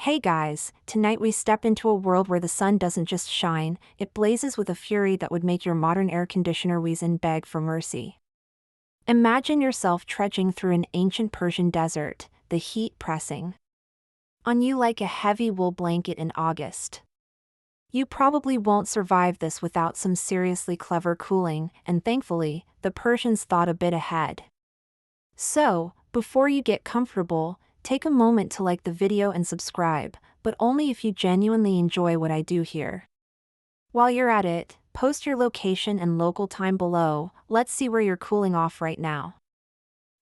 Hey guys, tonight we step into a world where the sun doesn't just shine, it blazes with a fury that would make your modern air conditioner wheeze and beg for mercy. Imagine yourself trudging through an ancient Persian desert, the heat pressing on you like a heavy wool blanket in August. You probably won't survive this without some seriously clever cooling, and thankfully, the Persians thought a bit ahead. So, before you get comfortable, take a moment to like the video and subscribe, but only if you genuinely enjoy what I do here. While you're at it, post your location and local time below. Let's see where you're cooling off right now.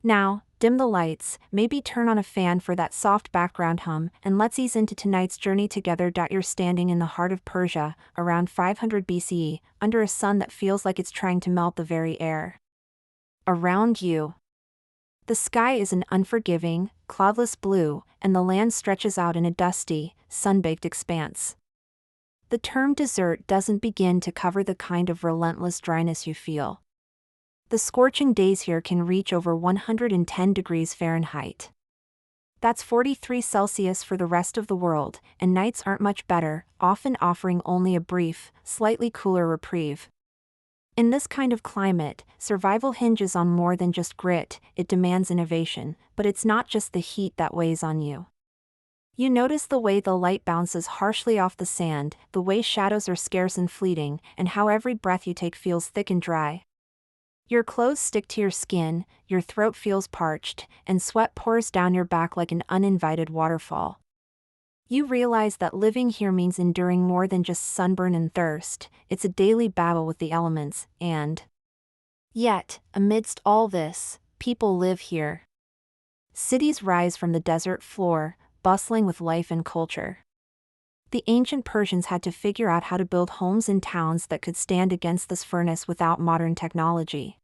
Now, dim the lights, maybe turn on a fan for that soft background hum, and let's ease into tonight's journey together. You're standing in the heart of Persia, around 500 BCE, under a sun that feels like it's trying to melt the very air around you. The sky is an unforgiving, cloudless blue, and the land stretches out in a dusty, sun-baked expanse. The term desert doesn't begin to cover the kind of relentless dryness you feel. The scorching days here can reach over 110 degrees Fahrenheit. That's 43 Celsius for the rest of the world, and nights aren't much better, often offering only a brief, slightly cooler reprieve. In this kind of climate, survival hinges on more than just grit. It demands innovation, but it's not just the heat that weighs on you. You notice the way the light bounces harshly off the sand, the way shadows are scarce and fleeting, and how every breath you take feels thick and dry. Your clothes stick to your skin, your throat feels parched, and sweat pours down your back like an uninvited waterfall. You realize that living here means enduring more than just sunburn and thirst. It's a daily battle with the elements, and yet, amidst all this, people live here. Cities rise from the desert floor, bustling with life and culture. The ancient Persians had to figure out how to build homes in towns that could stand against this furnace without modern technology.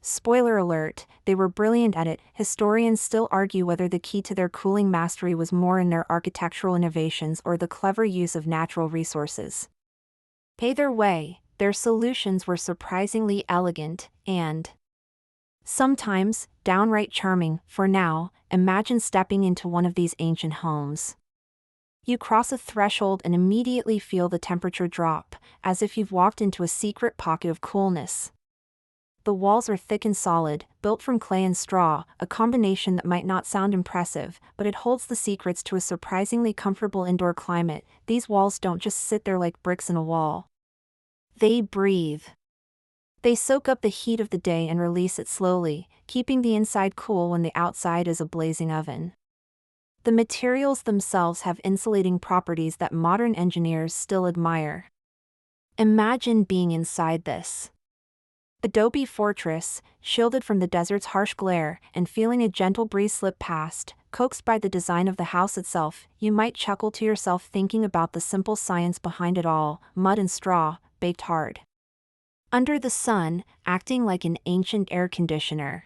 Spoiler alert, they were brilliant at it. Historians still argue whether the key to their cooling mastery was more in their architectural innovations or the clever use of natural resources. Either way, their solutions were surprisingly elegant and sometimes downright charming. For now, imagine stepping into one of these ancient homes. You cross a threshold and immediately feel the temperature drop, as if you've walked into a secret pocket of coolness. The walls are thick and solid, built from clay and straw, a combination that might not sound impressive, but it holds the secrets to a surprisingly comfortable indoor climate. These walls don't just sit there like bricks in a wall. They breathe. They soak up the heat of the day and release it slowly, keeping the inside cool when the outside is a blazing oven. The materials themselves have insulating properties that modern engineers still admire. Imagine being inside this adobe fortress, shielded from the desert's harsh glare, and feeling a gentle breeze slip past. Coaxed by the design of the house itself, you might chuckle to yourself thinking about the simple science behind it all: mud and straw, baked hard under the sun, acting like an ancient air conditioner.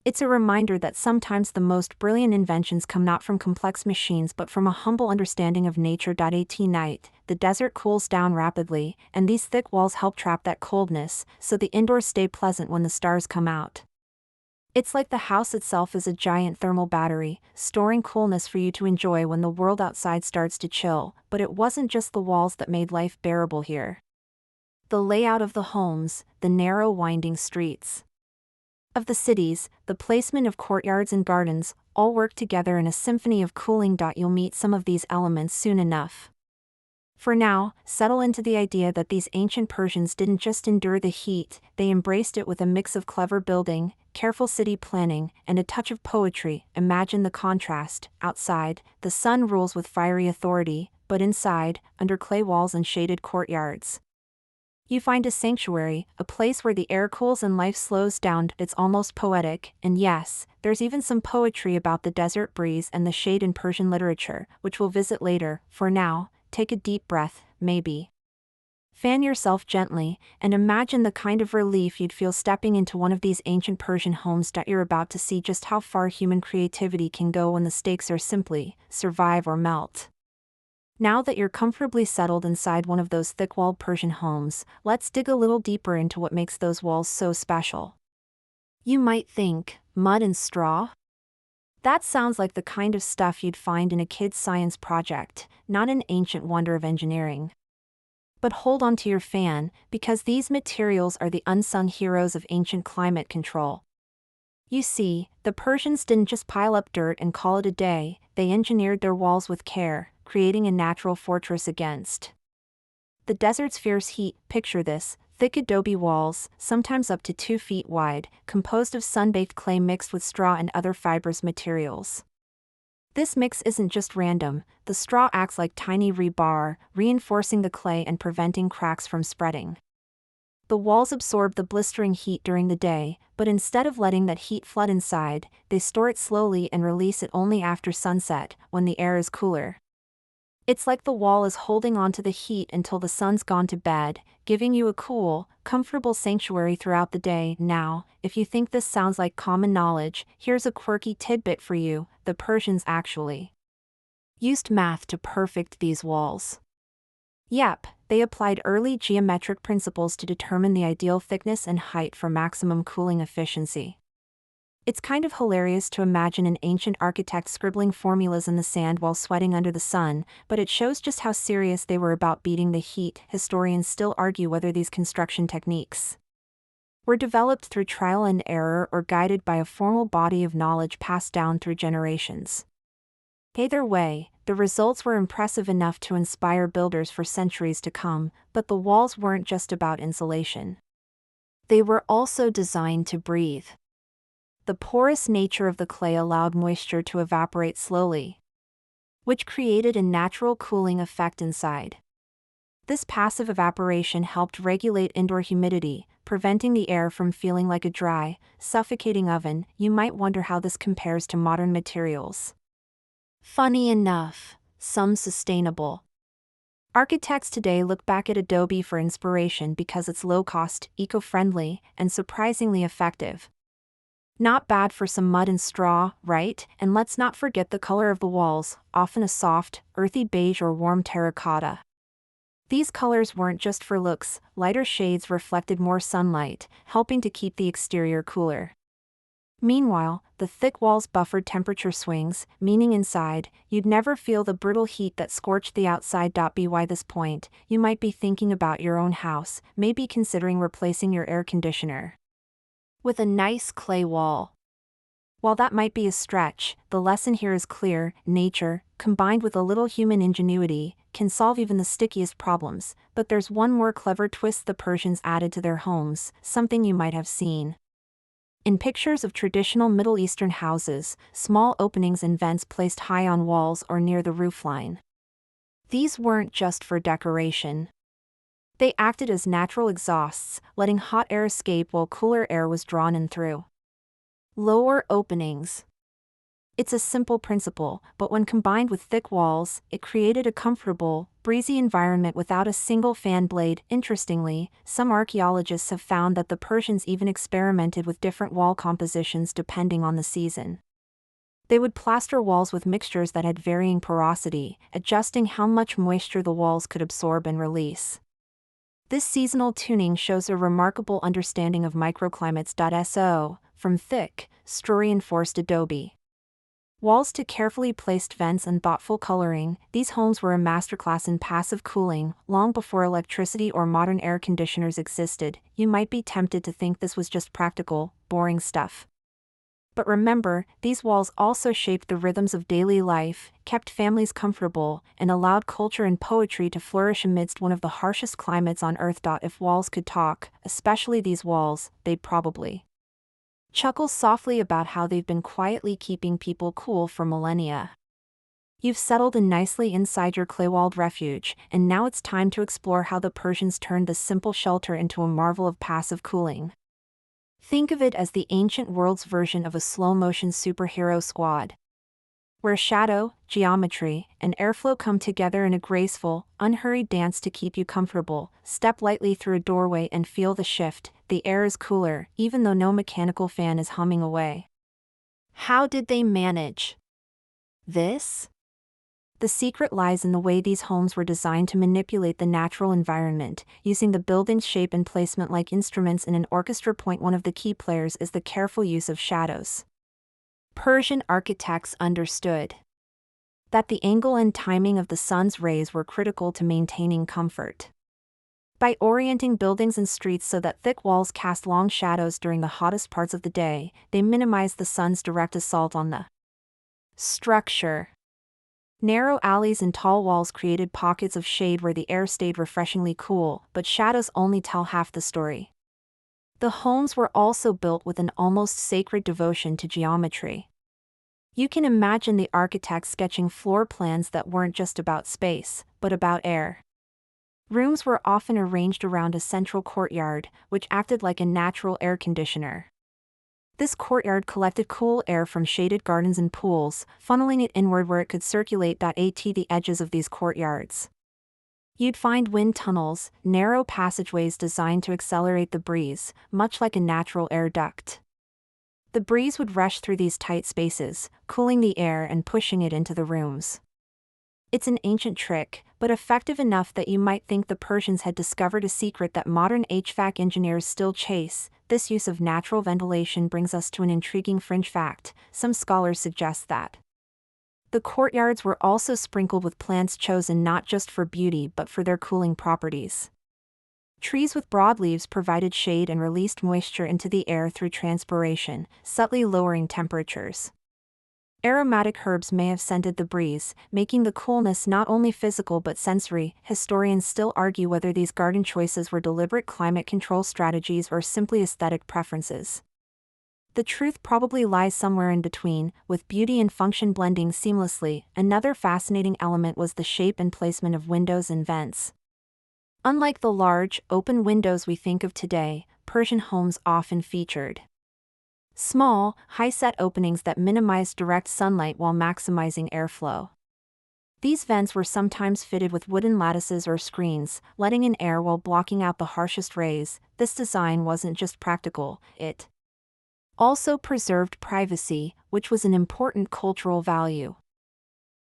It's a reminder that sometimes the most brilliant inventions come not from complex machines but from a humble understanding of nature. At night, the desert cools down rapidly, and these thick walls help trap that coldness, so the indoors stay pleasant when the stars come out. It's like the house itself is a giant thermal battery, storing coolness for you to enjoy when the world outside starts to chill. But it wasn't just the walls that made life bearable here. The layout of the homes, the narrow winding streets of the cities, the placement of courtyards and gardens, all work together in a symphony of cooling. You'll meet some of these elements soon enough. For now, settle into the idea that these ancient Persians didn't just endure the heat, they embraced it with a mix of clever building, careful city planning, and a touch of poetry. Imagine the contrast. Outside, the sun rules with fiery authority, but inside, under clay walls and shaded courtyards, you find a sanctuary, a place where the air cools and life slows down. It's almost poetic, and yes, there's even some poetry about the desert breeze and the shade in Persian literature, which we'll visit later. For now, take a deep breath, maybe fan yourself gently, and imagine the kind of relief you'd feel stepping into one of these ancient Persian homes. You're about to see just how far human creativity can go when the stakes are simply survive or melt. Now that you're comfortably settled inside one of those thick-walled Persian homes, let's dig a little deeper into what makes those walls so special. You might think, mud and straw? That sounds like the kind of stuff you'd find in a kid's science project, not an ancient wonder of engineering. But hold on to your fan, because these materials are the unsung heroes of ancient climate control. You see, the Persians didn't just pile up dirt and call it a day, they engineered their walls with care, creating a natural fortress against the desert's fierce heat. Picture this: thick adobe walls, sometimes up to 2 feet wide, composed of sun-baked clay mixed with straw and other fibrous materials. This mix isn't just random, the straw acts like tiny rebar, reinforcing the clay and preventing cracks from spreading. The walls absorb the blistering heat during the day, but instead of letting that heat flood inside, they store it slowly and release it only after sunset, when the air is cooler. It's like the wall is holding on to the heat until the sun's gone to bed, giving you a cool, comfortable sanctuary throughout the day. Now, if you think this sounds like common knowledge, here's a quirky tidbit for you: the Persians actually used math to perfect these walls. Yep, they applied early geometric principles to determine the ideal thickness and height for maximum cooling efficiency. It's kind of hilarious to imagine an ancient architect scribbling formulas in the sand while sweating under the sun, but it shows just how serious they were about beating the heat. Historians still argue whether these construction techniques were developed through trial and error or guided by a formal body of knowledge passed down through generations. Either way, the results were impressive enough to inspire builders for centuries to come, but the walls weren't just about insulation. They were also designed to breathe. The porous nature of the clay allowed moisture to evaporate slowly, which created a natural cooling effect inside. This passive evaporation helped regulate indoor humidity, preventing the air from feeling like a dry, suffocating oven. You might wonder how this compares to modern materials. Funny enough, some sustainable architects today look back at adobe for inspiration because it's low-cost, eco-friendly, and surprisingly effective. Not bad for some mud and straw, right? And let's not forget the color of the walls, often a soft, earthy beige or warm terracotta. These colors weren't just for looks; lighter shades reflected more sunlight, helping to keep the exterior cooler. Meanwhile, the thick walls buffered temperature swings, meaning inside, you'd never feel the brutal heat that scorched the outside. By this point, you might be thinking about your own house, maybe considering replacing your air conditioner with a nice clay wall. While that might be a stretch, the lesson here is clear: nature, combined with a little human ingenuity, can solve even the stickiest problems. But there's one more clever twist the Persians added to their homes, something you might have seen in pictures of traditional Middle Eastern houses: small openings and vents placed high on walls or near the roofline. These weren't just for decoration. They acted as natural exhausts, letting hot air escape while cooler air was drawn in through lower openings. It's a simple principle, but when combined with thick walls, it created a comfortable, breezy environment without a single fan blade. Interestingly, some archaeologists have found that the Persians even experimented with different wall compositions depending on the season. They would plaster walls with mixtures that had varying porosity, adjusting how much moisture the walls could absorb and release. This seasonal tuning shows a remarkable understanding of microclimates. From thick, straw-reinforced adobe walls to carefully placed vents and thoughtful coloring, these homes were a masterclass in passive cooling. Long before electricity or modern air conditioners existed, you might be tempted to think this was just practical, boring stuff. But remember, these walls also shaped the rhythms of daily life, kept families comfortable, and allowed culture and poetry to flourish amidst one of the harshest climates on Earth. If walls could talk, especially these walls, they'd probably chuckle softly about how they've been quietly keeping people cool for millennia. You've settled in nicely inside your clay-walled refuge, and now it's time to explore how the Persians turned this simple shelter into a marvel of passive cooling. Think of it as the ancient world's version of a slow-motion superhero squad, where shadow, geometry, and airflow come together in a graceful, unhurried dance to keep you comfortable. Step lightly through a doorway and feel the shift. The air is cooler, even though no mechanical fan is humming away. How did they manage this? The secret lies in the way these homes were designed to manipulate the natural environment, using the building's shape and placement like instruments in an orchestra. One of the key players is the careful use of shadows. Persian architects understood that the angle and timing of the sun's rays were critical to maintaining comfort. By orienting buildings and streets so that thick walls cast long shadows during the hottest parts of the day, they minimized the sun's direct assault on the structure. Narrow alleys and tall walls created pockets of shade where the air stayed refreshingly cool, but shadows only tell half the story. The homes were also built with an almost sacred devotion to geometry. You can imagine the architects sketching floor plans that weren't just about space, but about air. Rooms were often arranged around a central courtyard, which acted like a natural air conditioner. This courtyard collected cool air from shaded gardens and pools, funneling it inward where it could circulate. At the edges of these courtyards, you'd find wind tunnels, narrow passageways designed to accelerate the breeze, much like a natural air duct. The breeze would rush through these tight spaces, cooling the air and pushing it into the rooms. It's an ancient trick, but effective enough that you might think the Persians had discovered a secret that modern HVAC engineers still chase. This use of natural ventilation brings us to an intriguing fringe fact. Some scholars suggest that the courtyards were also sprinkled with plants chosen not just for beauty but for their cooling properties. Trees with broad leaves provided shade and released moisture into the air through transpiration, subtly lowering temperatures. Aromatic herbs may have scented the breeze, making the coolness not only physical but sensory. Historians still argue whether these garden choices were deliberate climate control strategies or simply aesthetic preferences. The truth probably lies somewhere in between, with beauty and function blending seamlessly. Another fascinating element was the shape and placement of windows and vents. Unlike the large, open windows we think of today, Persian homes often featured small, high-set openings that minimized direct sunlight while maximizing airflow. These vents were sometimes fitted with wooden lattices or screens, letting in air while blocking out the harshest rays. This design wasn't just practical, it also preserved privacy, which was an important cultural value.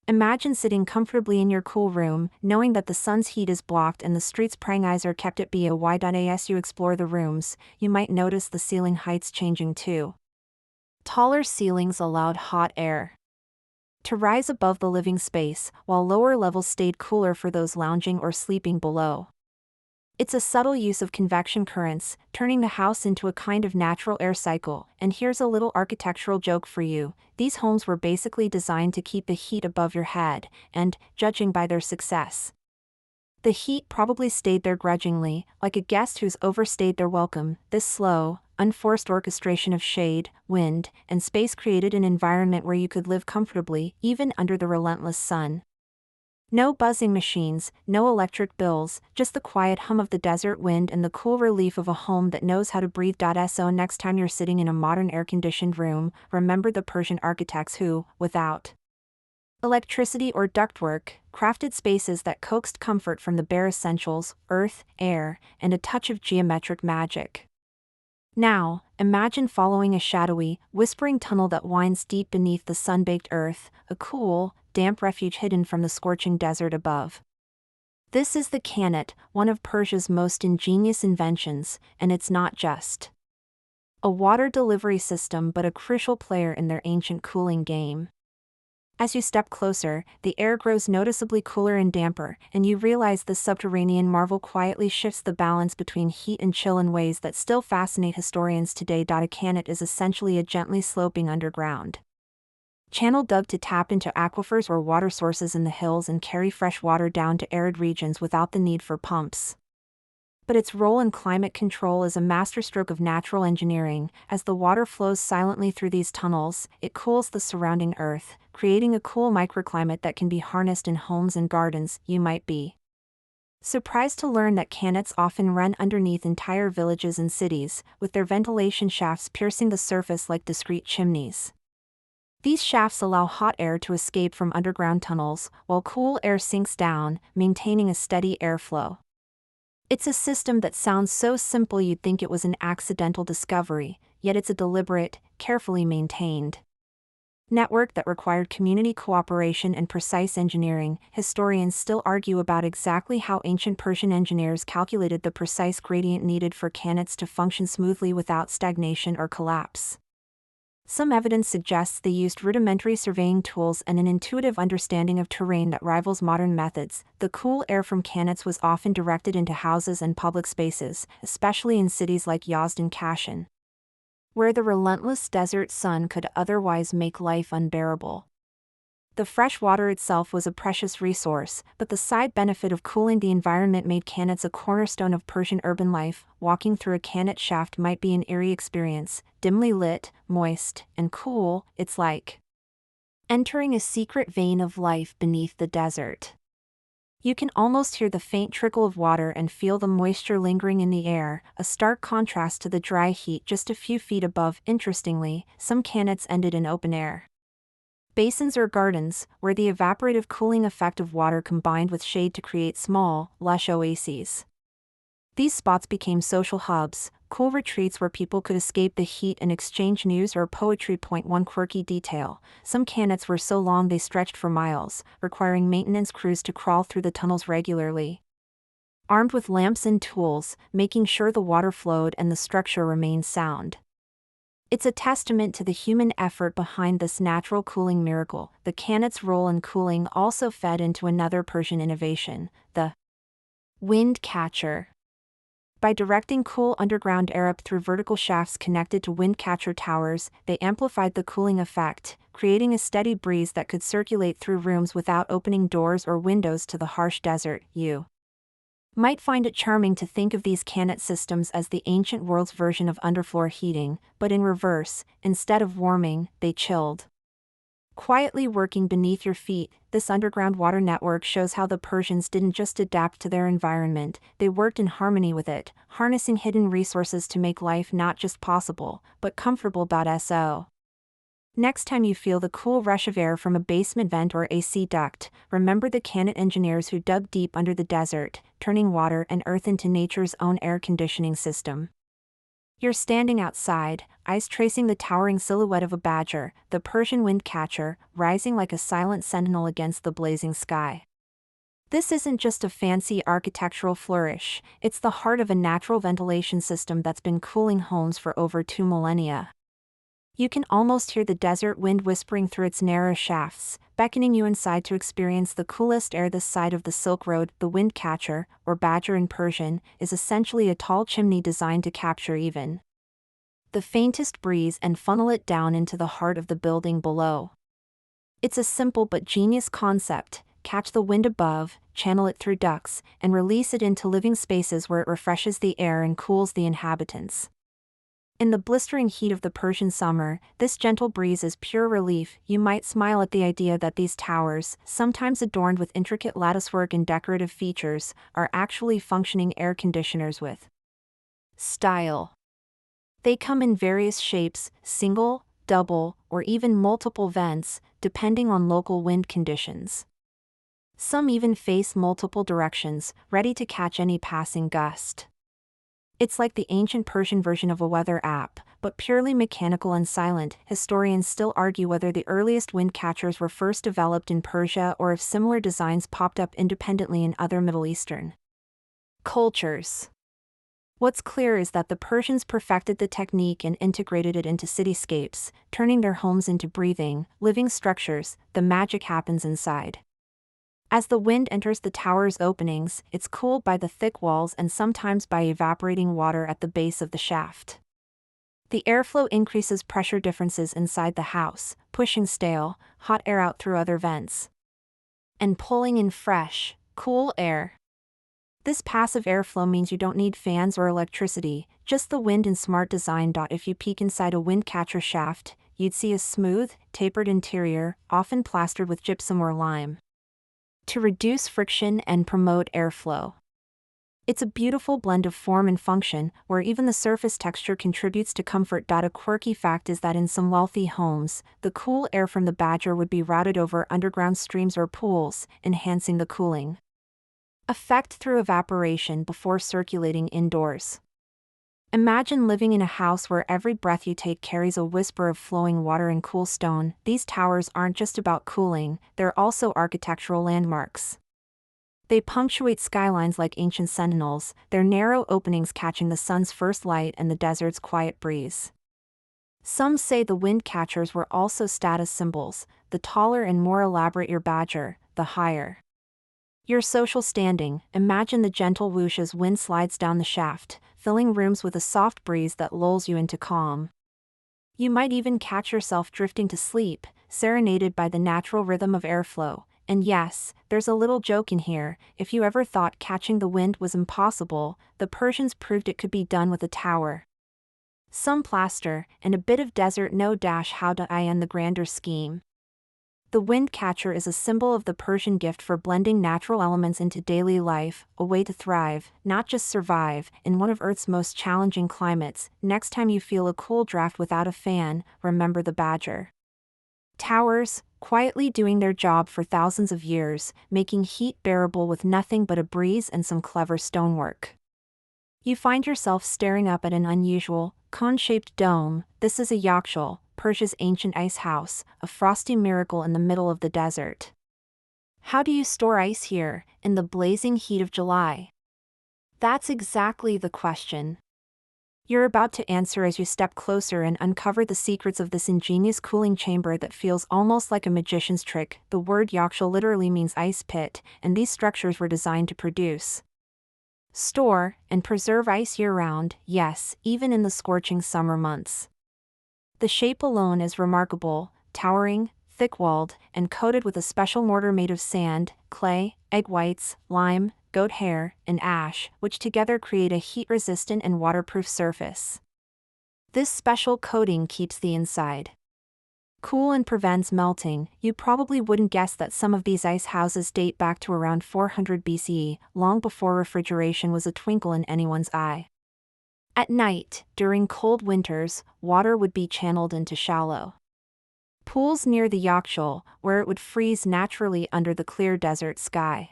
Imagine sitting comfortably in your cool room, knowing that the sun's heat is blocked and the street's prying eyes are kept at bay. As you explore the rooms, you might notice the ceiling heights changing too. Taller ceilings allowed hot air to rise above the living space, while lower levels stayed cooler for those lounging or sleeping below. It's a subtle use of convection currents, turning the house into a kind of natural air cycle. And here's a little architectural joke for you. These homes were basically designed to keep the heat above your head, and, judging by their success, the heat probably stayed there grudgingly, like a guest who's overstayed their welcome. This slow, unforced orchestration of shade, wind, and space created an environment where you could live comfortably, even under the relentless sun. No buzzing machines, no electric bills, just the quiet hum of the desert wind and the cool relief of a home that knows how to breathe. So next time you're sitting in a modern air-conditioned room, remember the Persian architects who, without electricity or ductwork, crafted spaces that coaxed comfort from the bare essentials: earth, air, and a touch of geometric magic. Now, imagine following a shadowy, whispering tunnel that winds deep beneath the sun-baked earth, a cool, damp refuge hidden from the scorching desert above. This is the Kanat, one of Persia's most ingenious inventions, and it's not just a water delivery system but a crucial player in their ancient cooling game. As you step closer, the air grows noticeably cooler and damper, and you realize this subterranean marvel quietly shifts the balance between heat and chill in ways that still fascinate historians today. A Kanat is essentially a gently sloping underground channel dug to tap into aquifers or water sources in the hills and carry fresh water down to arid regions without the need for pumps. But its role in climate control is a masterstroke of natural engineering. As the water flows silently through these tunnels, it cools the surrounding earth, creating a cool microclimate that can be harnessed in homes and gardens. You might be surprised to learn that Kanats often run underneath entire villages and cities, with their ventilation shafts piercing the surface like discrete chimneys. These shafts allow hot air to escape from underground tunnels, while cool air sinks down, maintaining a steady airflow. It's a system that sounds so simple you'd think it was an accidental discovery, yet it's a deliberate, carefully maintained network that required community cooperation and precise engineering. Historians still argue about exactly how ancient Persian engineers calculated the precise gradient needed for Kanats to function smoothly without stagnation or collapse. Some evidence suggests they used rudimentary surveying tools and an intuitive understanding of terrain that rivals modern methods. The cool air from cannons was often directed into houses and public spaces, especially in cities like Yazd and Kashan, where the relentless desert sun could otherwise make life unbearable. The fresh water itself was a precious resource, but the side benefit of cooling the environment made cannons a cornerstone of Persian urban life. Walking through a cannon shaft might be an eerie experience, dimly lit, moist, and cool. It's like entering a secret vein of life beneath the desert. You can almost hear the faint trickle of water and feel the moisture lingering in the air, a stark contrast to the dry heat just a few feet above. Interestingly, some cannons ended in open air basins or gardens, where the evaporative cooling effect of water combined with shade to create small, lush oases. These spots became social hubs, cool retreats where people could escape the heat and exchange news or poetry. One quirky detail: some cannons were so long they stretched for miles, requiring maintenance crews to crawl through the tunnels regularly, armed with lamps and tools, making sure the water flowed and the structure remained sound. It's a testament to the human effort behind this natural cooling miracle. The cannon's role in cooling also fed into another Persian innovation, the windcatcher. By directing cool underground air up through vertical shafts connected to windcatcher towers, they amplified the cooling effect, creating a steady breeze that could circulate through rooms without opening doors or windows to the harsh desert. You might find it charming to think of these cannon systems as the ancient world's version of underfloor heating, but in reverse: instead of warming, they chilled. Quietly working beneath your feet, this underground water network shows how the Persians didn't just adapt to their environment, they worked in harmony with it, harnessing hidden resources to make life not just possible, but comfortable. So, next time you feel the cool rush of air from a basement vent or AC duct, remember the cannon engineers who dug deep under the desert, turning water and earth into nature's own air conditioning system. You're standing outside, eyes tracing the towering silhouette of a badger, the Persian windcatcher, rising like a silent sentinel against the blazing sky. This isn't just a fancy architectural flourish, it's the heart of a natural ventilation system that's been cooling homes for over 2 millennia. You can almost hear the desert wind whispering through its narrow shafts, beckoning you inside to experience the coolest air this side of the Silk Road. The windcatcher, or badger in Persian, is essentially a tall chimney designed to capture even the faintest breeze and funnel it down into the heart of the building below. It's a simple but genius concept: catch the wind above, channel it through ducts, and release it into living spaces where it refreshes the air and cools the inhabitants. In the blistering heat of the Persian summer, this gentle breeze is pure relief. You might smile at the idea that these towers, sometimes adorned with intricate latticework and decorative features, are actually functioning air conditioners with style. They come in various shapes: single, double, or even multiple vents, depending on local wind conditions. Some even face multiple directions, ready to catch any passing gust. It's like the ancient Persian version of a weather app, but purely mechanical and silent. Historians still argue whether the earliest windcatchers were first developed in Persia or if similar designs popped up independently in other Middle Eastern cultures. What's clear is that the Persians perfected the technique and integrated it into cityscapes, turning their homes into breathing, living structures. The magic happens inside. As the wind enters the tower's openings, it's cooled by the thick walls and sometimes by evaporating water at the base of the shaft. The airflow increases pressure differences inside the house, pushing stale, hot air out through other vents and pulling in fresh, cool air. This passive airflow means you don't need fans or electricity, just the wind and smart design. If you peek inside a windcatcher shaft, you'd see a smooth, tapered interior, often plastered with gypsum or lime, to reduce friction and promote airflow. It's a beautiful blend of form and function, where even the surface texture contributes to comfort. A quirky fact is that in some wealthy homes, the cool air from the badger would be routed over underground streams or pools, enhancing the cooling effect through evaporation before circulating indoors. Imagine living in a house where every breath you take carries a whisper of flowing water and cool stone. These towers aren't just about cooling, they're also architectural landmarks. They punctuate skylines like ancient sentinels, their narrow openings catching the sun's first light and the desert's quiet breeze. Some say the windcatchers were also status symbols. The taller and more elaborate your badger, the higher your social standing. Imagine the gentle whoosh as wind slides down the shaft, filling rooms with a soft breeze that lulls you into calm. You might even catch yourself drifting to sleep, serenaded by the natural rhythm of airflow. And yes, there's a little joke in here. If you ever thought catching the wind was impossible, the Persians proved it could be done with a tower, some plaster, and a bit of desert. No dash how to I end the grander scheme. The windcatcher is a symbol of the Persian gift for blending natural elements into daily life, a way to thrive, not just survive, in one of Earth's most challenging climates. Next time you feel a cool draft without a fan, remember the badger. Towers, quietly doing their job for thousands of years, making heat bearable with nothing but a breeze and some clever stonework. You find yourself staring up at an unusual, cone-shaped dome. This is a yakshal, Persia's ancient ice house, a frosty miracle in the middle of the desert. How do you store ice here, in the blazing heat of July? That's exactly the question you're about to answer as you step closer and uncover the secrets of this ingenious cooling chamber that feels almost like a magician's trick. The word yakshal literally means ice pit, and these structures were designed to produce, store, and preserve ice year-round, yes, even in the scorching summer months. The shape alone is remarkable, towering, thick-walled, and coated with a special mortar made of sand, clay, egg whites, lime, goat hair, and ash, which together create a heat-resistant and waterproof surface. This special coating keeps the inside cool and prevents melting. You probably wouldn't guess that some of these ice houses date back to around 400 BCE, long before refrigeration was a twinkle in anyone's eye. At night, during cold winters, water would be channeled into shallow pools near the yakshal, where it would freeze naturally under the clear desert sky.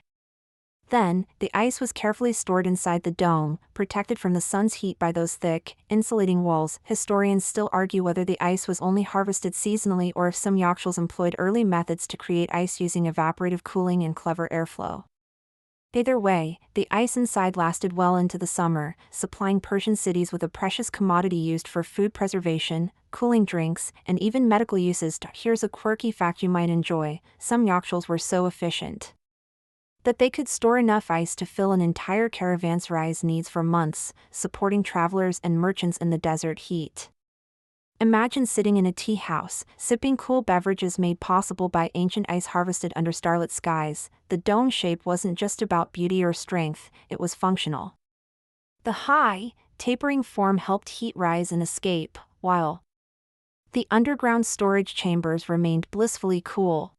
Then, the ice was carefully stored inside the dome, protected from the sun's heat by those thick, insulating walls. Historians still argue whether the ice was only harvested seasonally or if some yakshals employed early methods to create ice using evaporative cooling and clever airflow. Either way, the ice inside lasted well into the summer, supplying Persian cities with a precious commodity used for food preservation, cooling drinks, and even medical uses. Here's a quirky fact you might enjoy: some yakshals were so efficient that they could store enough ice to fill an entire caravanserai's needs for months, supporting travelers and merchants in the desert heat. Imagine sitting in a tea house, sipping cool beverages made possible by ancient ice harvested under starlit skies. The dome shape wasn't just about beauty or strength, it was functional. The high, tapering form helped heat rise and escape, while the underground storage chambers remained blissfully cool.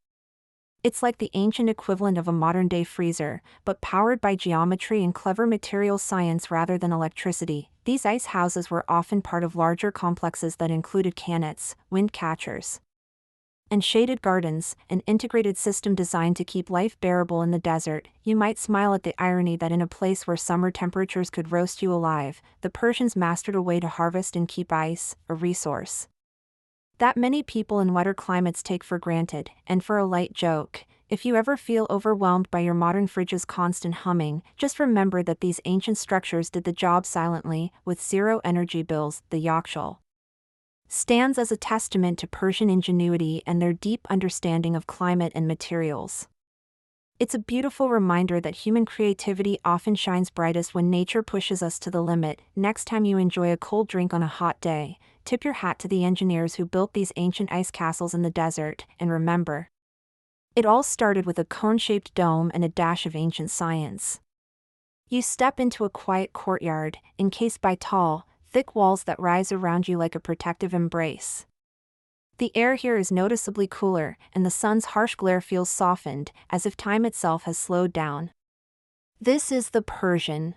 It's like the ancient equivalent of a modern-day freezer, but powered by geometry and clever materials science rather than electricity. These ice houses were often part of larger complexes that included canets, windcatchers, and shaded gardens, an integrated system designed to keep life bearable in the desert. You might smile at the irony that in a place where summer temperatures could roast you alive, the Persians mastered a way to harvest and keep ice, a resource that many people in wetter climates take for granted. And for a light joke, if you ever feel overwhelmed by your modern fridge's constant humming, just remember that these ancient structures did the job silently, with zero energy bills. The yakshal stands as a testament to Persian ingenuity and their deep understanding of climate and materials. It's a beautiful reminder that human creativity often shines brightest when nature pushes us to the limit. Next time you enjoy a cold drink on a hot day, tip your hat to the engineers who built these ancient ice castles in the desert, and remember, it all started with a cone-shaped dome and a dash of ancient science. You step into a quiet courtyard, encased by tall, thick walls that rise around you like a protective embrace. The air here is noticeably cooler, and the sun's harsh glare feels softened, as if time itself has slowed down. This is the Persian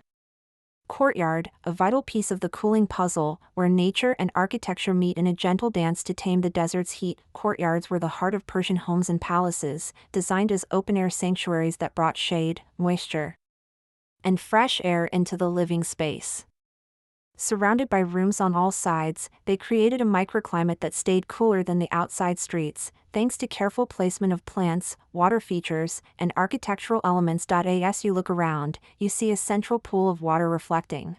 courtyard, a vital piece of the cooling puzzle, where nature and architecture meet in a gentle dance to tame the desert's heat. Courtyards were the heart of Persian homes and palaces, designed as open-air sanctuaries that brought shade, moisture, and fresh air into the living space. Surrounded by rooms on all sides, they created a microclimate that stayed cooler than the outside streets, thanks to careful placement of plants, water features, and architectural elements. As you look around, you see a central pool of water reflecting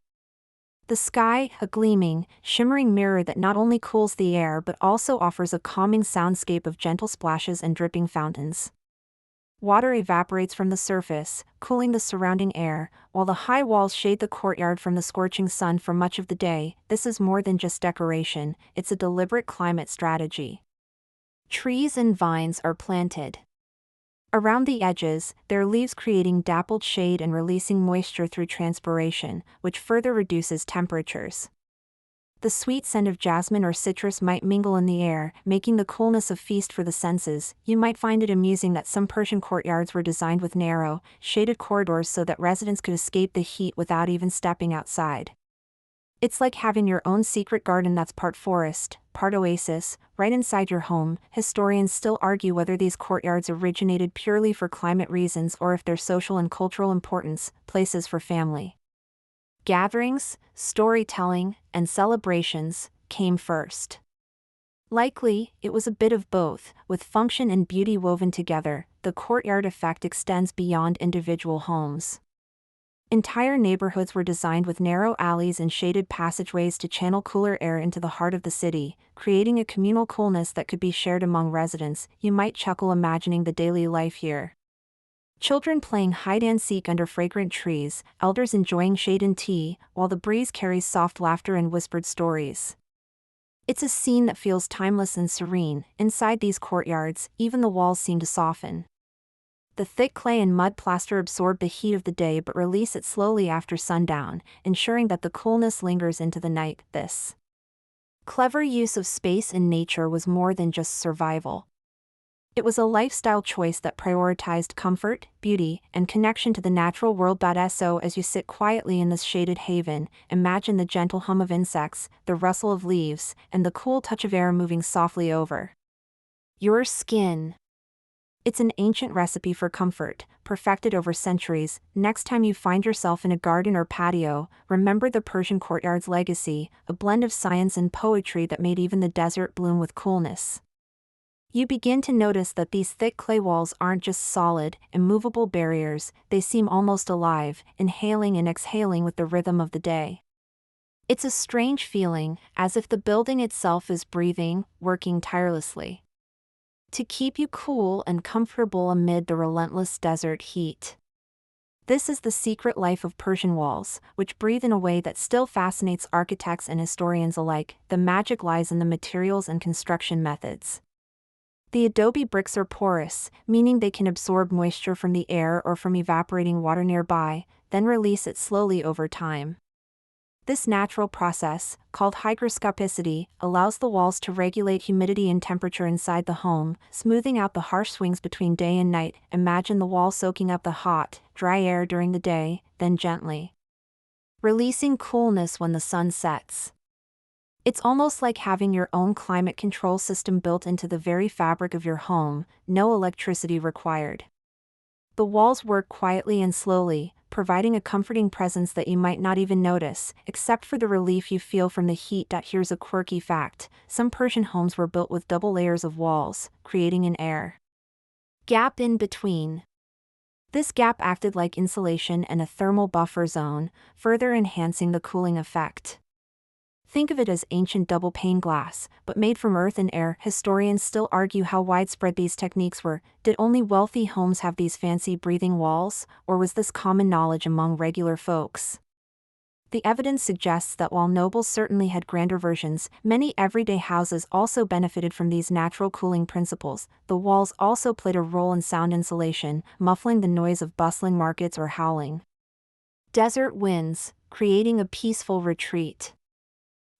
The sky, a gleaming, shimmering mirror that not only cools the air but also offers a calming soundscape of gentle splashes and dripping fountains. Water evaporates from the surface, cooling the surrounding air, while the high walls shade the courtyard from the scorching sun for much of the day. This is more than just decoration, it's a deliberate climate strategy. Trees and vines are planted around the edges, their leaves creating dappled shade and releasing moisture through transpiration, which further reduces temperatures. The sweet scent of jasmine or citrus might mingle in the air, making the coolness a feast for the senses. You might find it amusing that some Persian courtyards were designed with narrow, shaded corridors so that residents could escape the heat without even stepping outside. It's like having your own secret garden that's part forest, part oasis, right inside your home. Historians still argue whether these courtyards originated purely for climate reasons or if their social and cultural importance, places for family gatherings, storytelling, and celebrations, came first. Likely, it was a bit of both, with function and beauty woven together. The courtyard effect extends beyond individual homes. Entire neighborhoods were designed with narrow alleys and shaded passageways to channel cooler air into the heart of the city, creating a communal coolness that could be shared among residents. You might chuckle imagining the daily life here. Children playing hide-and-seek under fragrant trees, elders enjoying shade and tea, while the breeze carries soft laughter and whispered stories. It's a scene that feels timeless and serene. Inside these courtyards, even the walls seem to soften. The thick clay and mud plaster absorb the heat of the day but release it slowly after sundown, ensuring that the coolness lingers into the night. This clever use of space and nature was more than just survival. It was a lifestyle choice that prioritized comfort, beauty, and connection to the natural world. So as you sit quietly in this shaded haven, imagine the gentle hum of insects, the rustle of leaves, and the cool touch of air moving softly over your skin. It's an ancient recipe for comfort, perfected over centuries. Next time you find yourself in a garden or patio, remember the Persian courtyard's legacy, a blend of science and poetry that made even the desert bloom with coolness. You begin to notice that these thick clay walls aren't just solid, immovable barriers, they seem almost alive, inhaling and exhaling with the rhythm of the day. It's a strange feeling, as if the building itself is breathing, working tirelessly to keep you cool and comfortable amid the relentless desert heat. This is the secret life of Persian walls, which breathe in a way that still fascinates architects and historians alike. The magic lies in the materials and construction methods. The adobe bricks are porous, meaning they can absorb moisture from the air or from evaporating water nearby, then release it slowly over time. This natural process, called hygroscopicity, allows the walls to regulate humidity and temperature inside the home, smoothing out the harsh swings between day and night. Imagine the wall soaking up the hot, dry air during the day, then gently releasing coolness when the sun sets. It's almost like having your own climate control system built into the very fabric of your home, no electricity required. The walls work quietly and slowly, providing a comforting presence that you might not even notice, except for the relief you feel from the heat. Here's a quirky fact: some Persian homes were built with double layers of walls, creating an air gap in between. This gap acted like insulation and a thermal buffer zone, further enhancing the cooling effect. Think of it as ancient double-pane glass, but made from earth and air. Historians still argue how widespread these techniques were. Did only wealthy homes have these fancy breathing walls, or was this common knowledge among regular folks? The evidence suggests that while nobles certainly had grander versions, many everyday houses also benefited from these natural cooling principles. The walls also played a role in sound insulation, muffling the noise of bustling markets or howling desert winds, creating a peaceful retreat.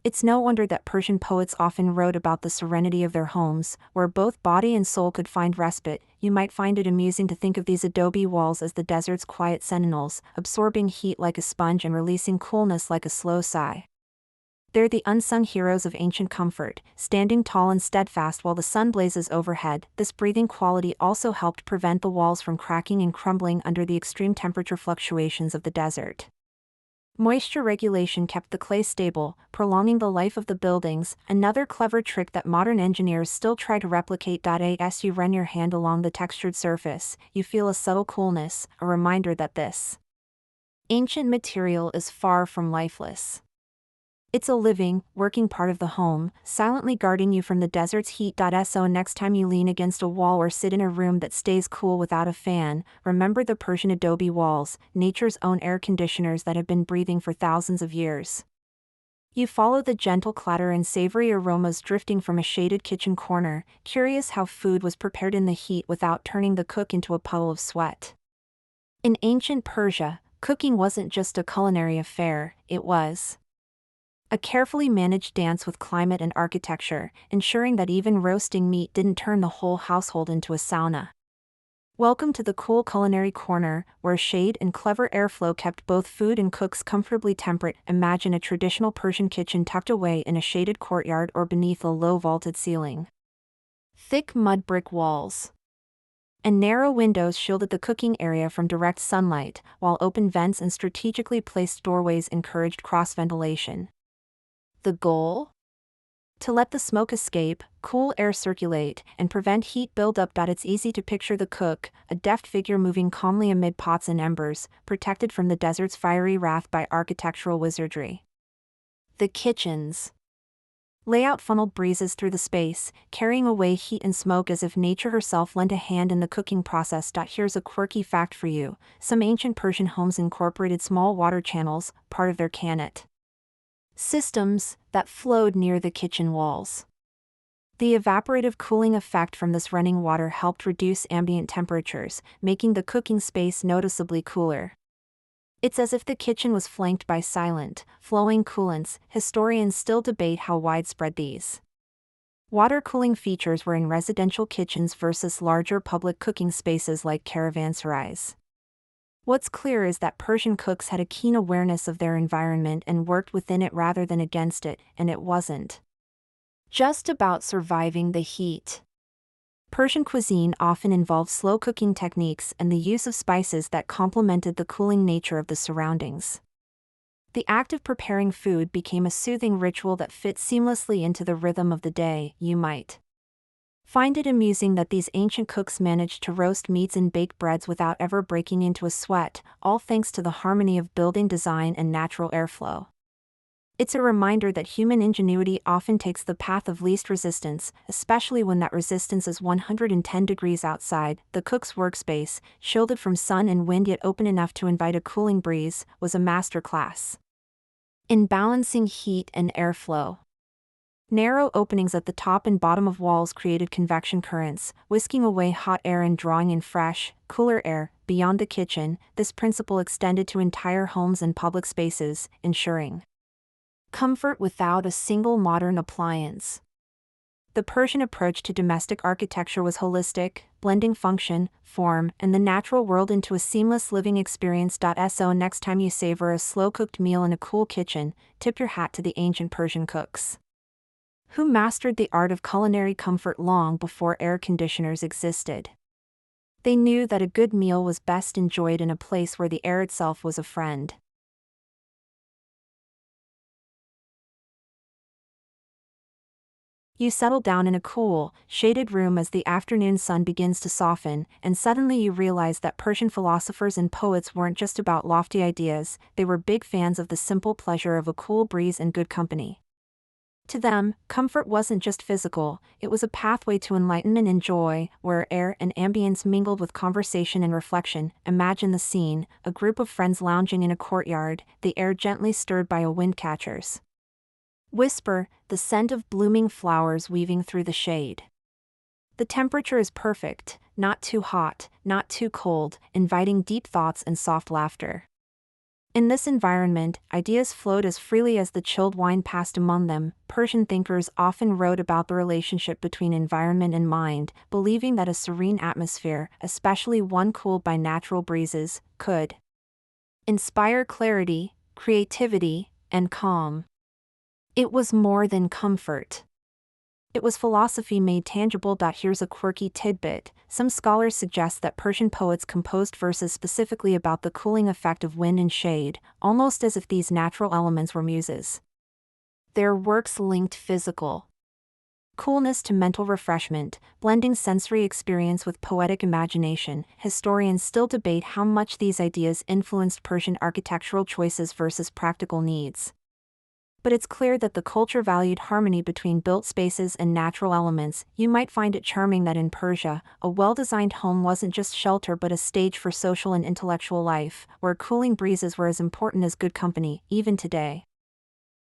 It's no wonder that Persian poets often wrote about the serenity of their homes, where both body and soul could find respite. You might find it amusing to think of these adobe walls as the desert's quiet sentinels, absorbing heat like a sponge and releasing coolness like a slow sigh. They're the unsung heroes of ancient comfort, standing tall and steadfast while the sun blazes overhead. This breathing quality also helped prevent the walls from cracking and crumbling under the extreme temperature fluctuations of the desert. Moisture regulation kept the clay stable, prolonging the life of the buildings, another clever trick that modern engineers still try to replicate. As you run your hand along the textured surface, you feel a subtle coolness, a reminder that this ancient material is far from lifeless. It's a living, working part of the home, silently guarding you from the desert's heat. So next time you lean against a wall or sit in a room that stays cool without a fan, remember the Persian adobe walls, nature's own air conditioners that have been breathing for thousands of years. You follow the gentle clatter and savory aromas drifting from a shaded kitchen corner, curious how food was prepared in the heat without turning the cook into a puddle of sweat. In ancient Persia, cooking wasn't just a culinary affair, it was a carefully managed dance with climate and architecture, ensuring that even roasting meat didn't turn the whole household into a sauna. Welcome to the cool culinary corner, where shade and clever airflow kept both food and cooks comfortably temperate. Imagine a traditional Persian kitchen tucked away in a shaded courtyard or beneath a low vaulted ceiling. Thick mud brick walls and narrow windows shielded the cooking area from direct sunlight, while open vents and strategically placed doorways encouraged cross-ventilation. The goal? To let the smoke escape, cool air circulate, and prevent heat buildup. It's easy to picture the cook, a deft figure moving calmly amid pots and embers, protected from the desert's fiery wrath by architectural wizardry. The kitchen's layout funneled breezes through the space, carrying away heat and smoke as if nature herself lent a hand in the cooking process. Here's a quirky fact for you: some ancient Persian homes incorporated small water channels, part of their Khanate systems, that flowed near the kitchen walls. The evaporative cooling effect from this running water helped reduce ambient temperatures, making the cooking space noticeably cooler. It's as if the kitchen was flanked by silent, flowing coolants. Historians still debate how widespread these water cooling features were in residential kitchens versus larger public cooking spaces like caravanserais. What's clear is that Persian cooks had a keen awareness of their environment and worked within it rather than against it, and it wasn't just about surviving the heat. Persian cuisine often involved slow cooking techniques and the use of spices that complemented the cooling nature of the surroundings. The act of preparing food became a soothing ritual that fit seamlessly into the rhythm of the day. You might find it amusing that these ancient cooks managed to roast meats and bake breads without ever breaking into a sweat, all thanks to the harmony of building design and natural airflow. It's a reminder that human ingenuity often takes the path of least resistance, especially when that resistance is 110 degrees outside. The cook's workspace, shielded from sun and wind yet open enough to invite a cooling breeze, was a masterclass in balancing heat and airflow. Narrow openings at the top and bottom of walls created convection currents, whisking away hot air and drawing in fresh, cooler air. Beyond the kitchen, this principle extended to entire homes and public spaces, ensuring comfort without a single modern appliance. The Persian approach to domestic architecture was holistic, blending function, form, and the natural world into a seamless living experience. So next time you savor a slow-cooked meal in a cool kitchen, tip your hat to the ancient Persian cooks, who mastered the art of culinary comfort long before air conditioners existed. They knew that a good meal was best enjoyed in a place where the air itself was a friend. You settle down in a cool, shaded room as the afternoon sun begins to soften, and suddenly you realize that Persian philosophers and poets weren't just about lofty ideas, they were big fans of the simple pleasure of a cool breeze and good company. To them, comfort wasn't just physical, it was a pathway to enlightenment and joy, where air and ambience mingled with conversation and reflection. Imagine the scene: a group of friends lounging in a courtyard, the air gently stirred by a windcatcher's whisper, the scent of blooming flowers weaving through the shade. The temperature is perfect, not too hot, not too cold, inviting deep thoughts and soft laughter. In this environment, ideas flowed as freely as the chilled wine passed among them. Persian thinkers often wrote about the relationship between environment and mind, believing that a serene atmosphere, especially one cooled by natural breezes, could inspire clarity, creativity, and calm. It was more than comfort. It was philosophy made tangible. Here's a quirky tidbit: some scholars suggest that Persian poets composed verses specifically about the cooling effect of wind and shade, almost as if these natural elements were muses. Their works linked physical coolness to mental refreshment, blending sensory experience with poetic imagination. Historians still debate how much these ideas influenced Persian architectural choices versus practical needs. But it's clear that the culture valued harmony between built spaces and natural elements. You might find it charming that in Persia, a well-designed home wasn't just shelter but a stage for social and intellectual life, where cooling breezes were as important as good company, even today.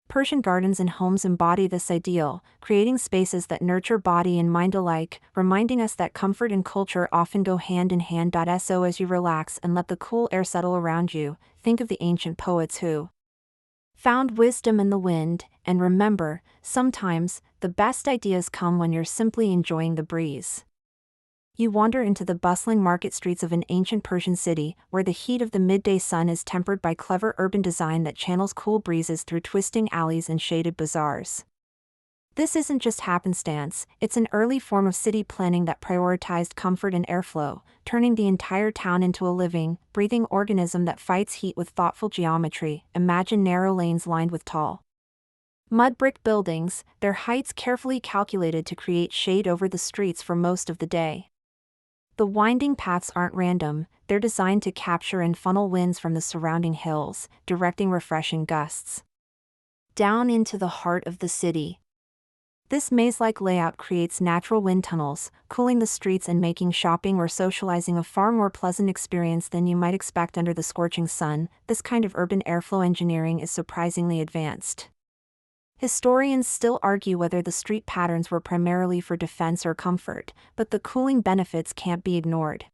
Persian gardens and homes embody this ideal, creating spaces that nurture body and mind alike, reminding us that comfort and culture often go hand in hand. So as you relax and let the cool air settle around you, think of the ancient poets who found wisdom in the wind, and remember, sometimes, the best ideas come when you're simply enjoying the breeze. You wander into the bustling market streets of an ancient Persian city, where the heat of the midday sun is tempered by clever urban design that channels cool breezes through twisting alleys and shaded bazaars. This isn't just happenstance, it's an early form of city planning that prioritized comfort and airflow, turning the entire town into a living, breathing organism that fights heat with thoughtful geometry. Imagine narrow lanes lined with tall mud brick buildings, their heights carefully calculated to create shade over the streets for most of the day. The winding paths aren't random, they're designed to capture and funnel winds from the surrounding hills, directing refreshing gusts down into the heart of the city. This maze-like layout creates natural wind tunnels, cooling the streets and making shopping or socializing a far more pleasant experience than you might expect under the scorching sun. This kind of urban airflow engineering is surprisingly advanced. Historians still argue whether the street patterns were primarily for defense or comfort, but the cooling benefits can't be ignored.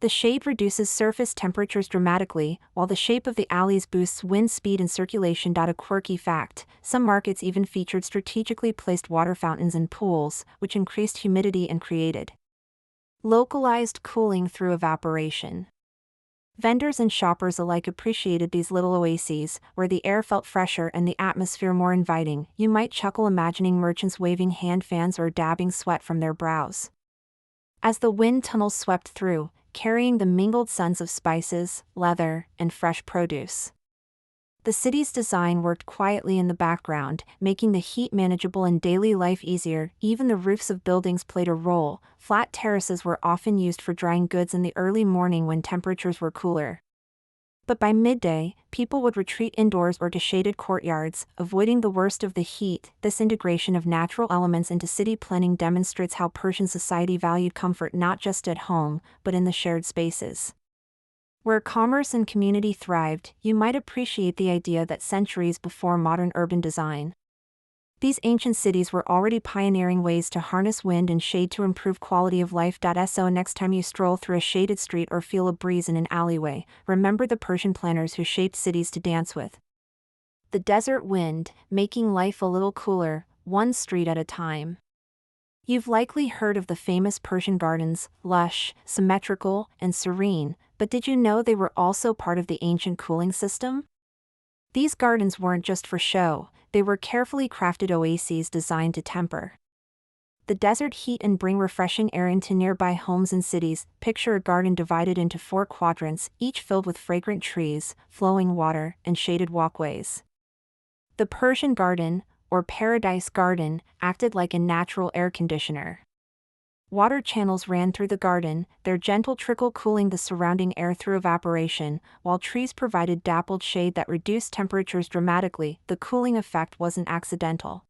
The shade reduces surface temperatures dramatically, while the shape of the alleys boosts wind speed and circulation. A quirky fact, some markets even featured strategically placed water fountains and pools, which increased humidity and created localized cooling through evaporation. Vendors and shoppers alike appreciated these little oases, where the air felt fresher and the atmosphere more inviting. You might chuckle imagining merchants waving hand fans or dabbing sweat from their brows as the wind tunnels swept through, carrying the mingled scents of spices, leather, and fresh produce. The city's design worked quietly in the background, making the heat manageable and daily life easier. Even the roofs of buildings played a role. Flat terraces were often used for drying goods in the early morning when temperatures were cooler. But by midday, people would retreat indoors or to shaded courtyards, avoiding the worst of the heat. This integration of natural elements into city planning demonstrates how Persian society valued comfort not just at home, but in the shared spaces. Where commerce and community thrived, you might appreciate the idea that centuries before modern urban design, these ancient cities were already pioneering ways to harness wind and shade to improve quality of life. So next time you stroll through a shaded street or feel a breeze in an alleyway, remember the Persian planners who shaped cities to dance with the desert wind, making life a little cooler, one street at a time. You've likely heard of the famous Persian gardens, lush, symmetrical, and serene, but did you know they were also part of the ancient cooling system? These gardens weren't just for show, they were carefully crafted oases designed to temper the desert heat and bring refreshing air into nearby homes and cities. Picture a garden divided into 4 quadrants, each filled with fragrant trees, flowing water, and shaded walkways. The Persian garden, or paradise garden, acted like a natural air conditioner. Water channels ran through the garden, their gentle trickle cooling the surrounding air through evaporation, while trees provided dappled shade that reduced temperatures dramatically. The cooling effect wasn't accidental.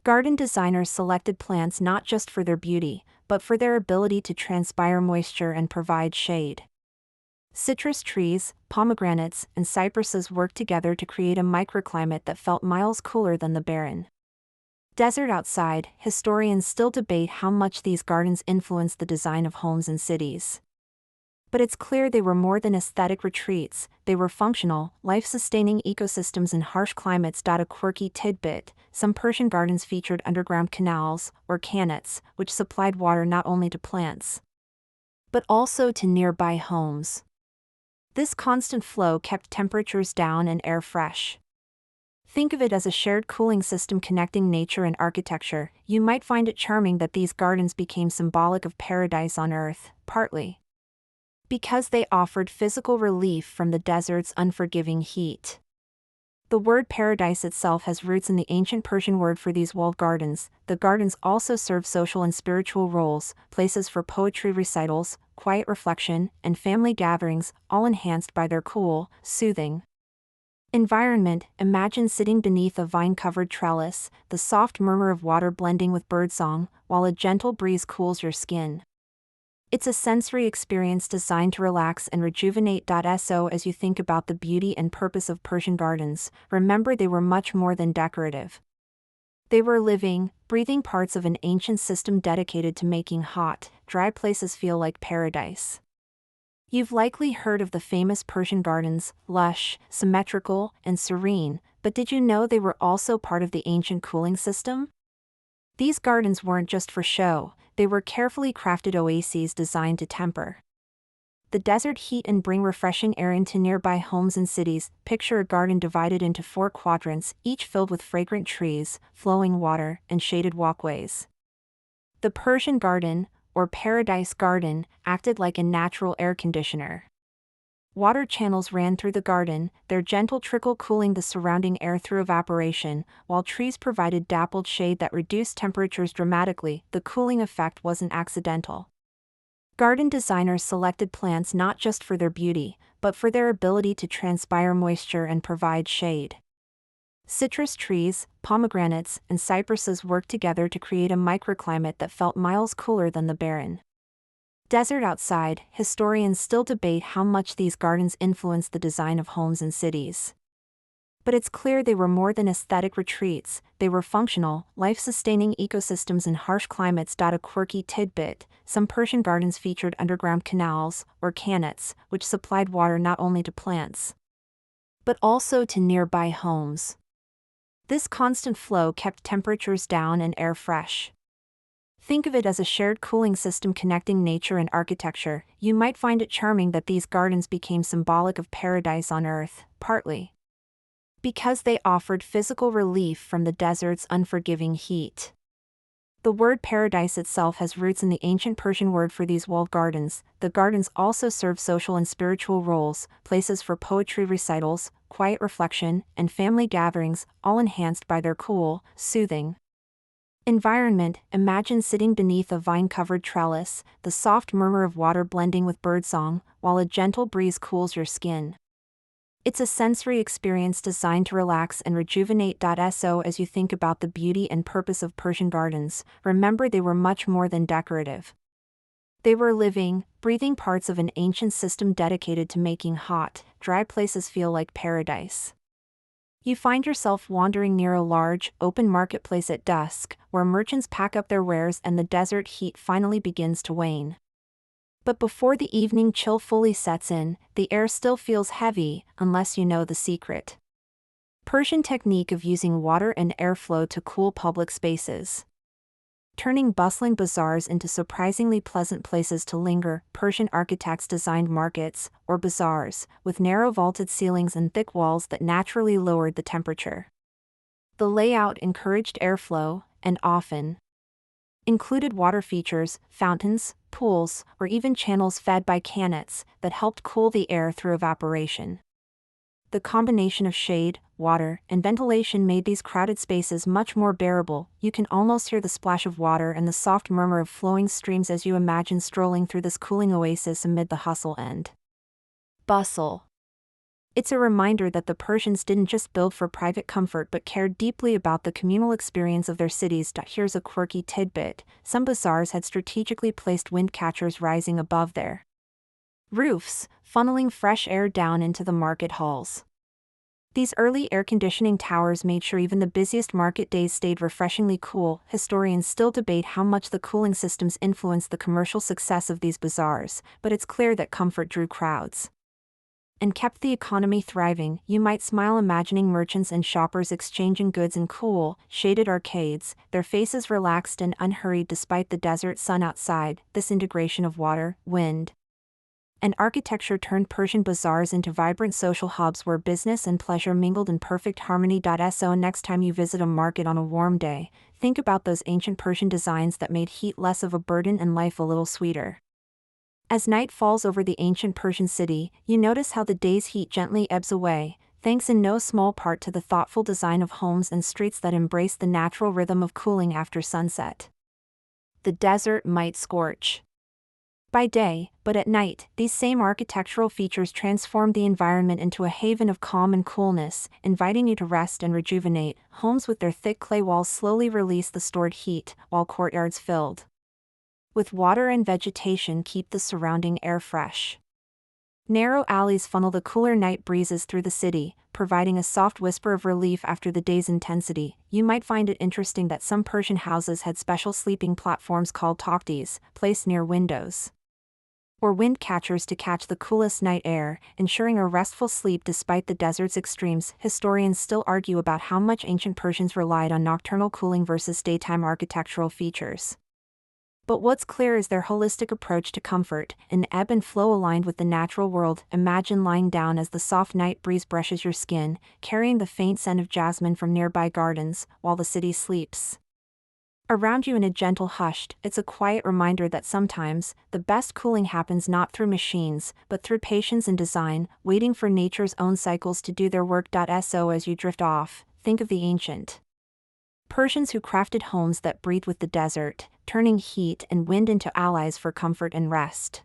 Garden designers selected plants not just for their beauty, but for their ability to transpire moisture and provide shade. Citrus trees, pomegranates, and cypresses worked together to create a microclimate that felt miles cooler than the barren desert outside. Historians still debate how much these gardens influenced the design of homes and cities. But it's clear they were more than aesthetic retreats, they were functional, life-sustaining ecosystems in harsh climates. A quirky tidbit, some Persian gardens featured underground canals, or qanats, which supplied water not only to plants, but also to nearby homes. This constant flow kept temperatures down and air fresh. Think of it as a shared cooling system connecting nature and architecture. You might find it charming that these gardens became symbolic of paradise on earth, partly because they offered physical relief from the desert's unforgiving heat. The word paradise itself has roots in the ancient Persian word for these walled gardens. The gardens also serve social and spiritual roles, places for poetry recitals, quiet reflection, and family gatherings, all enhanced by their cool, soothing Environment: imagine sitting beneath a vine-covered trellis, the soft murmur of water blending with birdsong, while a gentle breeze cools your skin. It's a sensory experience designed to relax and rejuvenate. So as you think about the beauty and purpose of Persian gardens, remember they were much more than decorative. They were living, breathing parts of an ancient system dedicated to making hot, dry places feel like paradise. You've likely heard of the famous Persian gardens, lush, symmetrical, and serene, but did you know they were also part of the ancient cooling system? These gardens weren't just for show, they were carefully crafted oases designed to temper the desert heat and bring refreshing air into nearby homes and cities. Picture a garden divided into 4 quadrants, each filled with fragrant trees, flowing water, and shaded walkways. The Persian garden, or paradise garden, acted like a natural air conditioner. Water channels ran through the garden, their gentle trickle cooling the surrounding air through evaporation, while trees provided dappled shade that reduced temperatures dramatically. The cooling effect wasn't accidental. Garden designers selected plants not just for their beauty, but for their ability to transpire moisture and provide shade. Citrus trees, pomegranates, and cypresses worked together to create a microclimate that felt miles cooler than the barren desert outside. Historians still debate how much these gardens influenced the design of homes and cities. But it's clear they were more than aesthetic retreats, they were functional, life-sustaining ecosystems in harsh climates. A quirky tidbit: some Persian gardens featured underground canals, or qanats, which supplied water not only to plants, but also to nearby homes. This constant flow kept temperatures down and air fresh. Think of it as a shared cooling system connecting nature and architecture. You might find it charming that these gardens became symbolic of paradise on earth, partly because they offered physical relief from the desert's unforgiving heat. The word paradise itself has roots in the ancient Persian word for these walled gardens. The gardens also serve social and spiritual roles, places for poetry recitals, quiet reflection, and family gatherings, all enhanced by their cool, soothing environment. Imagine sitting beneath a vine-covered trellis, the soft murmur of water blending with birdsong, while a gentle breeze cools your skin. It's a sensory experience designed to relax and rejuvenate. So as you think about the beauty and purpose of Persian gardens, remember they were much more than decorative. They were living, breathing parts of an ancient system dedicated to making hot, dry places feel like paradise. You find yourself wandering near a large, open marketplace at dusk, where merchants pack up their wares and the desert heat finally begins to wane. But before the evening chill fully sets in, the air still feels heavy, unless you know the secret Persian technique of using water and airflow to cool public spaces. Turning bustling bazaars into surprisingly pleasant places to linger. Persian architects designed markets, or bazaars, with narrow vaulted ceilings and thick walls that naturally lowered the temperature. The layout encouraged airflow, and often included water features, fountains, pools, or even channels fed by qanats that helped cool the air through evaporation. The combination of shade, water, and ventilation made these crowded spaces much more bearable. You can almost hear the splash of water and the soft murmur of flowing streams as you imagine strolling through this cooling oasis amid the hustle and bustle. It's a reminder that the Persians didn't just build for private comfort but cared deeply about the communal experience of their cities. Here's a quirky tidbit: some bazaars had strategically placed windcatchers rising above their roofs, funneling fresh air down into the market halls. These early air conditioning towers made sure even the busiest market days stayed refreshingly cool. Historians still debate how much the cooling systems influenced the commercial success of these bazaars, but it's clear that comfort drew crowds and kept the economy thriving. You might smile imagining merchants and shoppers exchanging goods in cool, shaded arcades, their faces relaxed and unhurried despite the desert sun outside. This integration of water, wind, and architecture turned Persian bazaars into vibrant social hubs where business and pleasure mingled in perfect harmony. So next time you visit a market on a warm day, think about those ancient Persian designs that made heat less of a burden and life a little sweeter. As night falls over the ancient Persian city, you notice how the day's heat gently ebbs away, thanks in no small part to the thoughtful design of homes and streets that embrace the natural rhythm of cooling after sunset. The desert might scorch, by day, but at night, these same architectural features transform the environment into a haven of calm and coolness, inviting you to rest and rejuvenate. Homes with their thick clay walls slowly release the stored heat, while courtyards filled with water and vegetation keep the surrounding air fresh. Narrow alleys funnel the cooler night breezes through the city, providing a soft whisper of relief after the day's intensity. You might find it interesting that some Persian houses had special sleeping platforms called toktis, placed near windows or windcatchers to catch the coolest night air, ensuring a restful sleep despite the desert's extremes. Historians still argue about how much ancient Persians relied on nocturnal cooling versus daytime architectural features. But what's clear is their holistic approach to comfort, an ebb and flow aligned with the natural world. Imagine lying down as the soft night breeze brushes your skin, carrying the faint scent of jasmine from nearby gardens, while the city sleeps around you in a gentle hush. It's a quiet reminder that sometimes, the best cooling happens not through machines, but through patience and design, waiting for nature's own cycles to do their work. So as you drift off, think of the ancient Persians who crafted homes that breathe with the desert, turning heat and wind into allies for comfort and rest.